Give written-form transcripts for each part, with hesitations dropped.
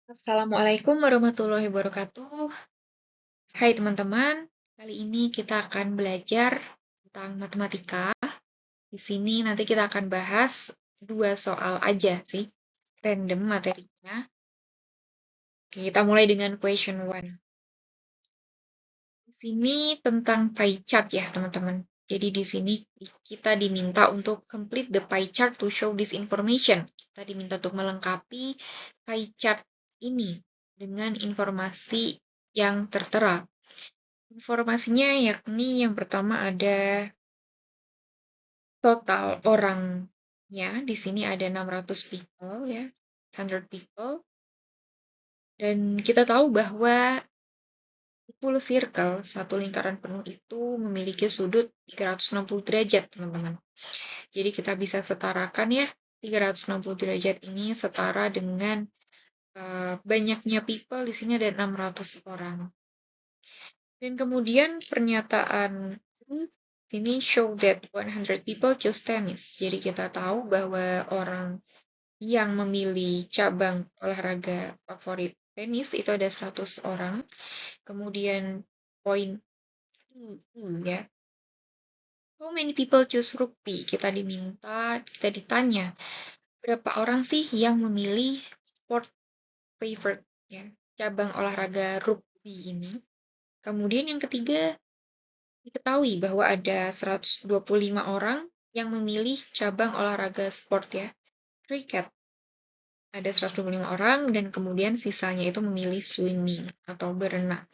Assalamualaikum warahmatullahi wabarakatuh. Hai teman-teman, kali ini kita akan belajar tentang matematika. Di sini nanti kita akan bahas 2 soal aja sih, random materinya. Oke, kita mulai dengan question 1. Di sini tentang pie chart ya teman-teman. Jadi di sini kita diminta untuk complete the pie chart to show this information. Kita diminta untuk melengkapi pie chart ini dengan informasi yang tertera. Informasinya yakni yang pertama ada total orangnya. Di sini ada 600 people ya, 100 people. Dan kita tahu bahwa full circle, satu lingkaran penuh itu memiliki sudut 360 derajat, teman-teman. Jadi kita bisa setarakan ya, 360 derajat ini setara dengan banyaknya people, di sini ada 600 orang. Dan kemudian pernyataan ini show that 100 people choose tennis. Jadi kita tahu bahwa orang yang memilih cabang olahraga favorit tenis itu ada 100 orang. Kemudian poin ya. How many people choose rugby? Kita ditanya berapa orang sih yang memilih sport favorite ya, cabang olahraga rugby ini. Kemudian yang ketiga, diketahui bahwa ada 125 orang yang memilih cabang olahraga sport ya, cricket. Ada 125 orang dan kemudian sisanya itu memilih swimming atau berenang.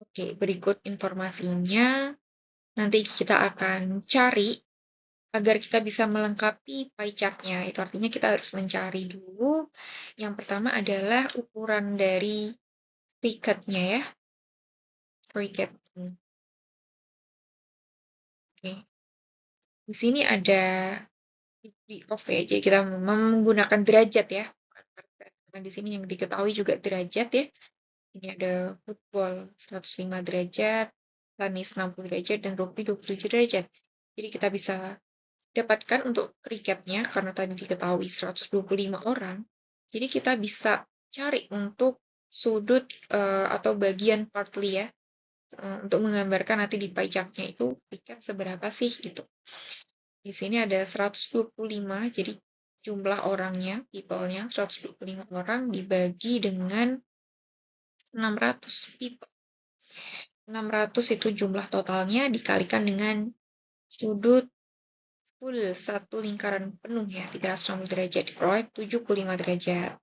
Oke, berikut informasinya. Nanti kita akan cari agar kita bisa melengkapi pie chart-nya. Itu artinya kita harus mencari dulu. Yang pertama adalah ukuran dari cricket-nya ya. Cricket. Oke. Di sini ada degree of ya. Jadi kita menggunakan derajat ya. Karena di sini yang diketahui juga derajat ya. Ini ada football 105 derajat, tenis 60 derajat, dan rugby 27 derajat. Jadi kita bisa dapatkan untuk cricketnya, karena tadi diketahui 125 orang. Jadi kita bisa cari untuk sudut atau bagian partly ya, untuk menggambarkan nanti di pie chart-nya itu cricket seberapa sih gitu. Di sini ada 125, jadi jumlah orangnya, people-nya 125 orang dibagi dengan 600 people. 600 itu jumlah totalnya dikalikan dengan sudut full satu lingkaran penuh ya, 360 derajat, diperoleh 75 derajat.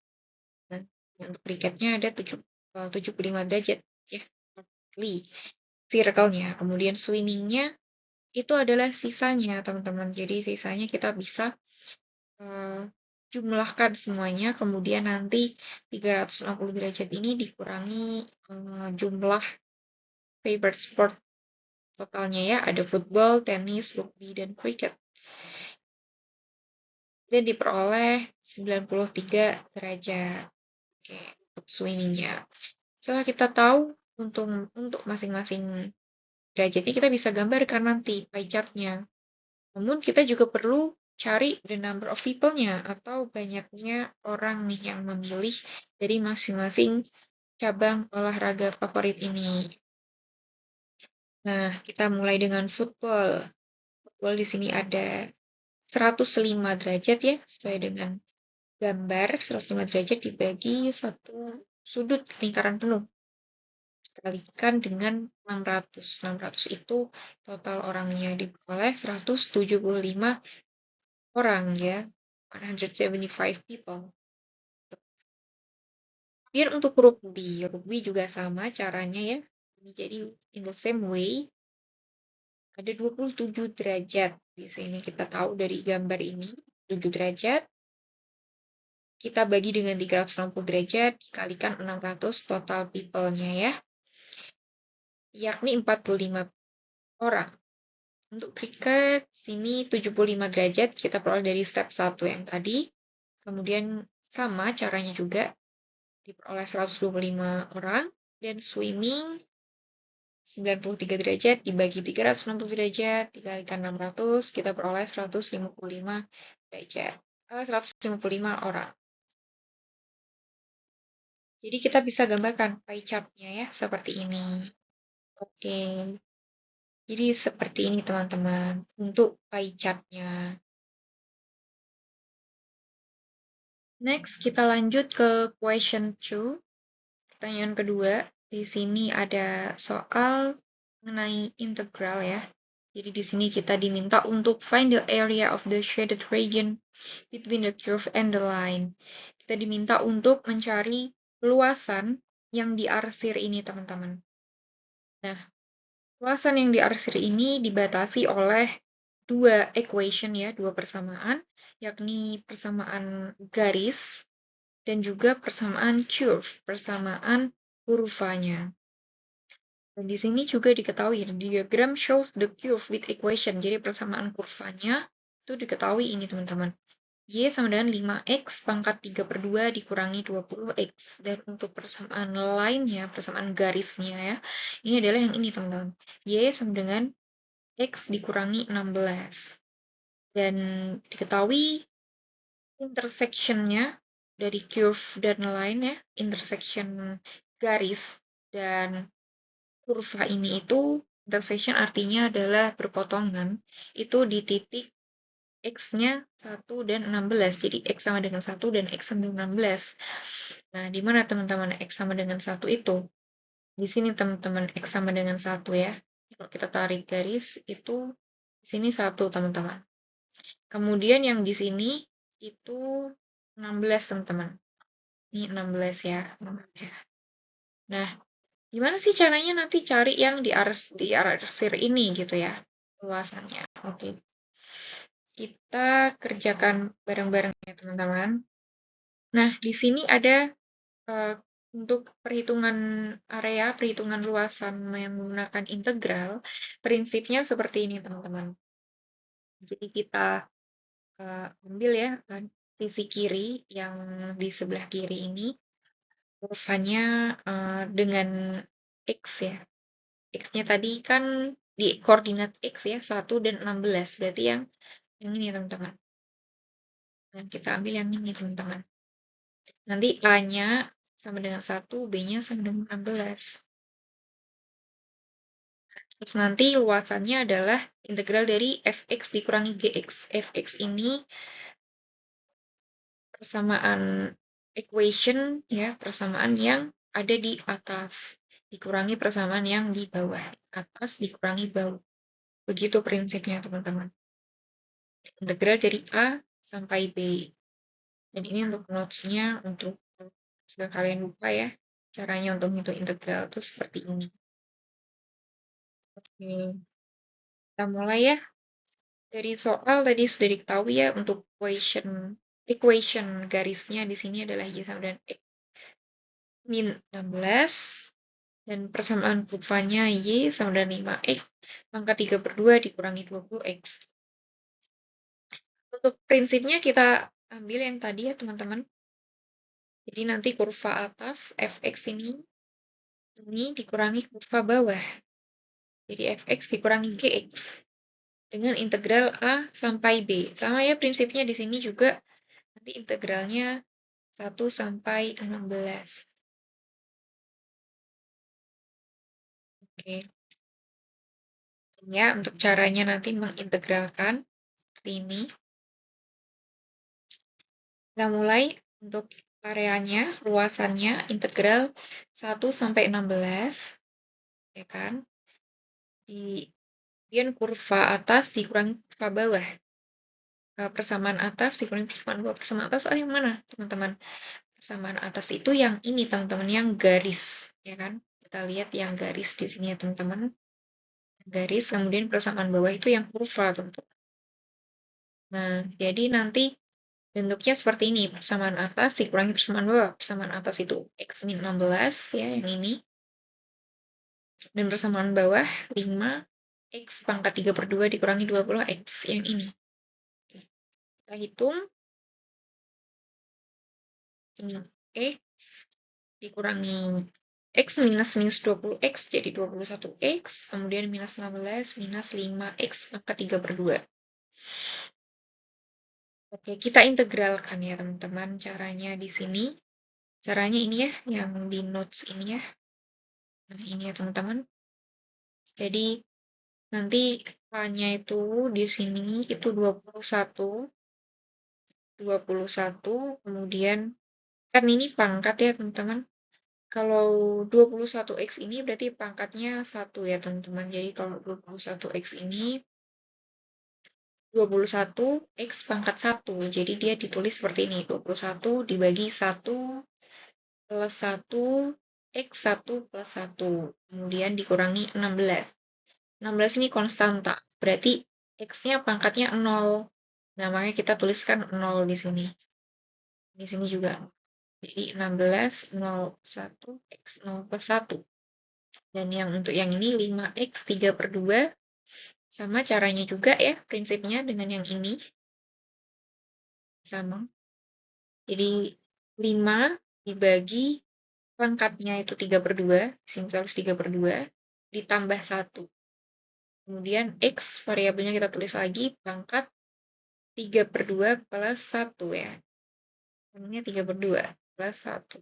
Dan untuk cricketnya ada 75 derajat ya, circle-nya. Kemudian swimming-nya itu adalah sisanya, teman-teman. Jadi sisanya kita bisa jumlahkan semuanya, kemudian nanti 360 derajat ini dikurangi jumlah favorite sport totalnya ya, ada football, tenis, rugby, dan cricket. Dan diperoleh 93 derajat. Oke, untuk swimmingnya. Setelah kita tahu untuk masing-masing derajatnya, kita bisa gambarkan nanti pie chart-nya. Namun kita juga perlu cari the number of people-nya atau banyaknya orang nih yang memilih dari masing-masing cabang olahraga favorit ini. Nah, kita mulai dengan football. Football di sini ada 105 derajat ya, sesuai dengan gambar 105 derajat dibagi satu sudut lingkaran penuh. Kalikan dengan 600. 600 itu total orangnya diperoleh 175 orang ya. 175 people. Kemudian untuk rugby juga sama caranya ya. Jadi in the same way ada 27 derajat. Di sini kita tahu dari gambar ini 7 derajat. Kita bagi dengan 360 derajat dikalikan 600 total people-nya ya. Yakni 45 orang. Untuk cricket, sini 75 derajat, kita peroleh dari step 1 yang tadi. Kemudian sama caranya juga, diperoleh 125 orang. Dan swimming, 93 derajat, dibagi 360 derajat, dikalikan 600, kita peroleh 155 derajat. 155 orang. Jadi kita bisa gambarkan pie chart-nya ya, seperti ini. Oke, jadi seperti ini teman-teman, untuk pie chart-nya. Next, kita lanjut ke question 2. Pertanyaan kedua, di sini ada soal mengenai integral ya. Jadi di sini kita diminta untuk find the area of the shaded region between the curve and the line. Kita diminta untuk mencari luasan yang diarsir ini, teman-teman. Nah, luasan yang diarsir ini dibatasi oleh dua equation ya, dua persamaan, yakni persamaan garis dan juga persamaan curve, persamaan kurvanya. Dan di sini juga diketahui diagram shows the curve with equation. Jadi persamaan kurvanya itu diketahui ini teman-teman. Y sama dengan 5x pangkat 3 per 2 dikurangi 20x. Dan untuk persamaan lainnya, persamaan garisnya ya, ini adalah yang ini teman-teman. Y sama dengan x dikurangi 16. Dan diketahui intersection-nya dari curve dan line ya, intersection garis dan kurva ini itu, intersection artinya adalah berpotongan, itu di titik X-nya 1 dan 16. Jadi X sama dengan 1 dan X sama dengan 16. Nah, di mana teman-teman X sama dengan 1 itu? Di sini teman-teman X sama dengan 1 ya. Kalau kita tarik garis, itu di sini 1 teman-teman. Kemudian yang di sini itu 16 teman-teman. Ini 16 ya. Nah, gimana sih caranya nanti cari yang diarsir ini gitu ya, luasannya. Oke. Kita kerjakan bareng-bareng ya teman-teman. Nah, di sini ada untuk perhitungan area, perhitungan luasan yang menggunakan integral, prinsipnya seperti ini teman-teman. Jadi kita ambil ya sisi kiri yang di sebelah kiri ini, kurvanya dengan X ya. X-nya tadi kan di koordinat X ya, 1 dan 16. Berarti yang ini teman-teman. Nah, kita ambil yang ini teman-teman. Nanti A-nya sama dengan 1, B-nya sama dengan 16. Terus nanti luasannya adalah integral dari fx dikurangi gx. Fx ini persamaan equation ya, persamaan yang ada di atas dikurangi persamaan yang di bawah. Atas dikurangi bawah. Begitu prinsipnya teman-teman. Integral dari A sampai B. Dan ini untuk notes-nya, untuk jika kalian lupa ya, caranya untuk menghitung integral itu seperti ini. Oke, kita mulai ya. Dari soal tadi sudah diketahui ya, untuk equation garisnya di sini adalah Y sama dengan X min 16. Dan persamaan kurvanya Y sama dengan 5X pangkat 3 per 2 dikurangi 20X. Untuk prinsipnya kita ambil yang tadi ya teman-teman. Jadi nanti kurva atas fx ini dikurangi kurva bawah. Jadi fx dikurangi gx dengan integral A sampai B. Sama ya prinsipnya di sini juga nanti integralnya 1 sampai 16. Oke. Ya, untuk caranya nanti mengintegralkan seperti ini. Kita mulai untuk areanya, luasannya, integral 1 sampai 16. Ya kan? Kemudian kurva atas dikurangi kurva bawah. Persamaan atas dikurangi persamaan bawah. Persamaan atas yang mana, teman-teman? Persamaan atas itu yang ini, teman-teman, yang garis. Ya kan? Kita lihat yang garis di sini ya, teman-teman. Garis, kemudian persamaan bawah itu yang kurva, teman-teman. Nah, jadi nanti bentuknya seperti ini. Persamaan atas dikurangi persamaan bawah. Persamaan atas itu X min 16 ya, yang ini. Dan persamaan bawah 5 X pangkat 3 per 2 dikurangi 20 X yang ini. Kita hitung. X dikurangi X minus 20X jadi 21X. Kemudian minus 16 minus 5X pangkat 3 per 2. Oke, kita integralkan ya teman-teman caranya di sini. Caranya ini ya, yang di notes ini ya. Nah, ini ya teman-teman. Jadi nanti A-nya itu di sini itu 21, kemudian kan ini pangkat ya teman-teman. Kalau 21x ini berarti pangkatnya 1 ya teman-teman. Jadi kalau 21x ini 21x pangkat 1. Jadi dia ditulis seperti ini. 21 dibagi 1 plus 1 x 1 plus 1. Kemudian dikurangi 16. 16 ini konstanta. Berarti x-nya pangkatnya 0. Nah, makanya kita tuliskan 0 di sini. Di sini juga. Jadi 16, 0, 1, x 0 plus 1. Dan yang untuk yang ini 5x 3 per 2. Sama caranya juga ya, prinsipnya dengan yang ini. Sama. Jadi 5 dibagi pangkatnya itu 3 per 2. Sini tulis 3 per 2. Ditambah 1. Kemudian x variabelnya kita tulis lagi, pangkat 3 per 2 plus 1 ya. Ini 3 per 2 plus 1.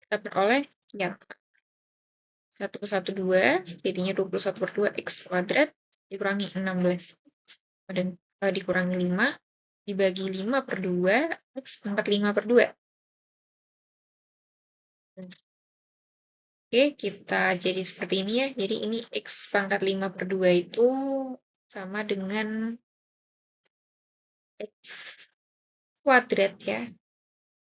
Kita peroleh yang 1 per 1, 2. Jadinya 21 per 2 x kuadrat dikurangi 16. Dan dikurangi 5. Dibagi 5 per 2. X pangkat 5 per 2. Oke, kita jadi seperti ini ya. Jadi ini x pangkat 5 per 2 itu sama dengan x kuadrat ya,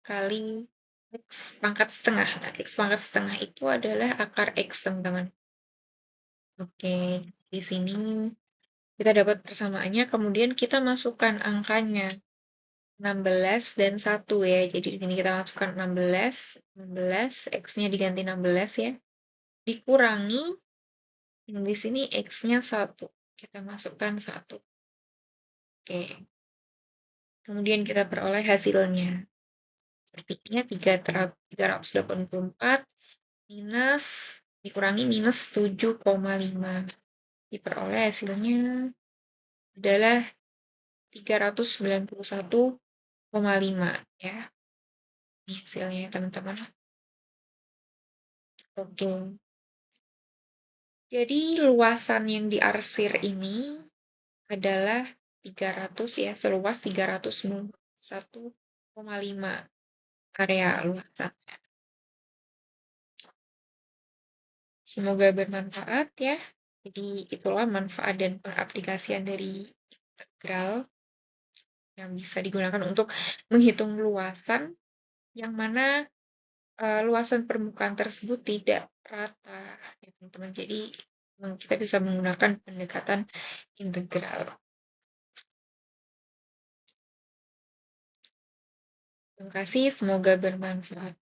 kali x pangkat setengah. Nah, x pangkat setengah itu adalah akar x, teman-teman. Oke, di sini kita dapat persamaannya, kemudian kita masukkan angkanya. 16 dan 1 ya. Jadi di sini kita masukkan 16, x-nya diganti 16 ya. Dikurangi yang di sini x-nya 1. Kita masukkan 1. Oke. Kemudian kita peroleh hasilnya. Sepertinya 384 minus dikurangi minus 7,5. Diperoleh hasilnya adalah 391,5 ya. Ini hasilnya teman-teman. Oke. Jadi luasan yang diarsir ini adalah 300 ya, seluas 391,5 area luasan. Semoga bermanfaat ya. Jadi itulah manfaat dan pengaplikasian dari integral yang bisa digunakan untuk menghitung luasan, yang mana luasan permukaan tersebut tidak rata ya teman-teman. Jadi kita bisa menggunakan pendekatan integral. Terima kasih, semoga bermanfaat.